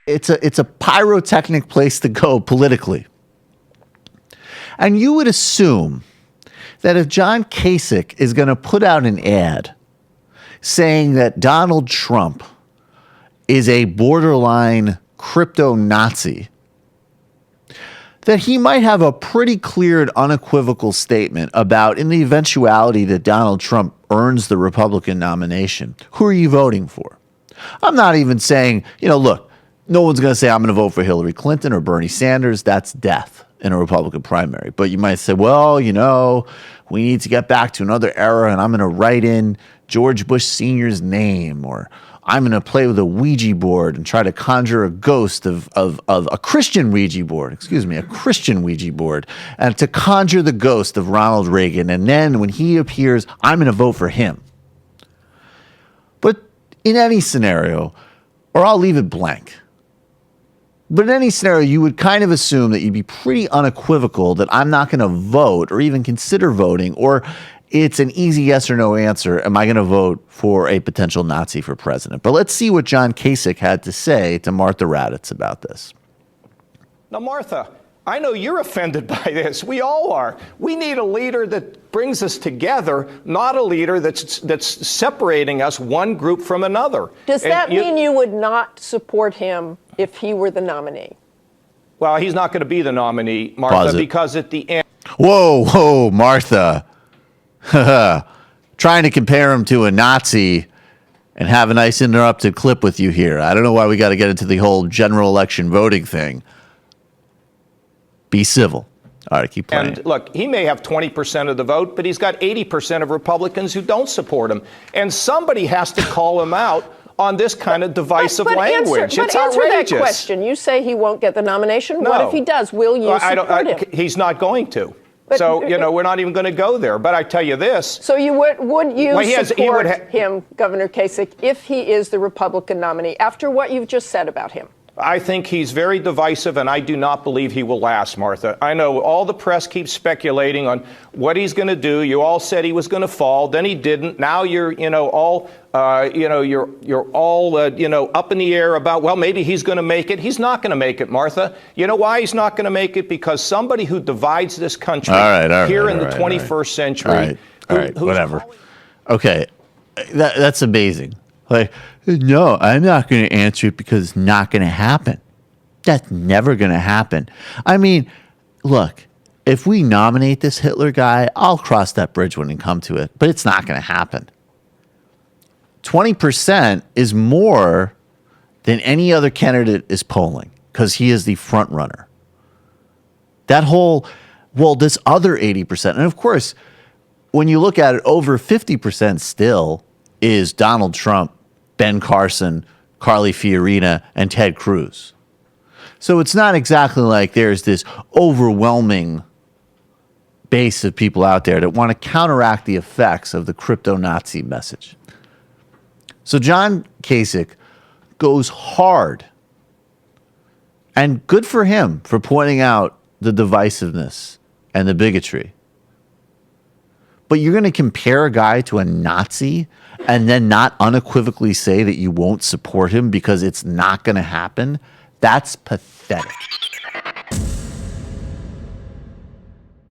It's a pyrotechnic place to go politically. And you would assume that if John Kasich is going to put out an ad saying that Donald Trump is a borderline crypto Nazi, that he might have a pretty clear and unequivocal statement about, in the eventuality that Donald Trump earns the Republican nomination, who are you voting for? I'm not even saying, look, no one's going to say I'm going to vote for Hillary Clinton or Bernie Sanders. That's death in a Republican primary. But you might say, well, we need to get back to another era, and I'm going to write in George Bush Sr.'s name, or I'm going to play with a Ouija board and try to conjure a ghost of a Christian Ouija board, and to conjure the ghost of Ronald Reagan. And then when he appears, I'm going to vote for him. But in any scenario, or I'll leave it blank. But in any scenario, you would kind of assume that you'd be pretty unequivocal that I'm not going to vote or even consider voting, or it's an easy yes or no answer. Am I going to vote for a potential Nazi for president? But let's see what John Kasich had to say to Martha Raddatz about this. Now, Martha, I know you're offended by this. We all are. We need a leader that brings us together, not a leader that's separating us one group from another. Does that mean you would not support him if he were the nominee? Well, he's not going to be the nominee, Martha, because at the end... Whoa, Martha. Trying to compare him to a Nazi and have a nice interrupted clip with you here. I don't know why we got to get into the whole general election voting thing. Be civil. All right, keep playing. And look, he may have 20% of the vote, but he's got 80% of Republicans who don't support him. And somebody has to call him out on this kind of divisive language. It's outrageous. Answer that question. You say he won't get the nomination. No. What if he does? Will you support him? He's not going to. But, so, we're not even going to go there. But I tell you this. So would you support him, Governor Kasich, if he is the Republican nominee, after what you've just said about him? I think he's very divisive, and I do not believe he will last, Martha. I know all the press keeps speculating on what he's going to do. You all said he was going to fall, then he didn't. Now you're, all up in the air about, well, maybe he's going to make it. He's not going to make it, Martha. You know why he's not going to make it? Because somebody who divides this country here in the 21st century. All right, whatever. Okay, that's amazing. Like, no, I'm not going to answer it because it's not going to happen. That's never going to happen. I mean, look, if we nominate this Hitler guy, I'll cross that bridge when we come to it, but it's not going to happen. 20% is more than any other candidate is polling because he is the front runner. This other 80%, and of course, when you look at it, over 50% still is Donald Trump, Ben Carson, Carly Fiorina, and Ted Cruz. So it's not exactly like there's this overwhelming base of people out there that want to counteract the effects of the crypto-Nazi message. So John Kasich goes hard. And good for him for pointing out the divisiveness and the bigotry. But you're going to compare a guy to a Nazi and then not unequivocally say that you won't support him because it's not going to happen? That's pathetic.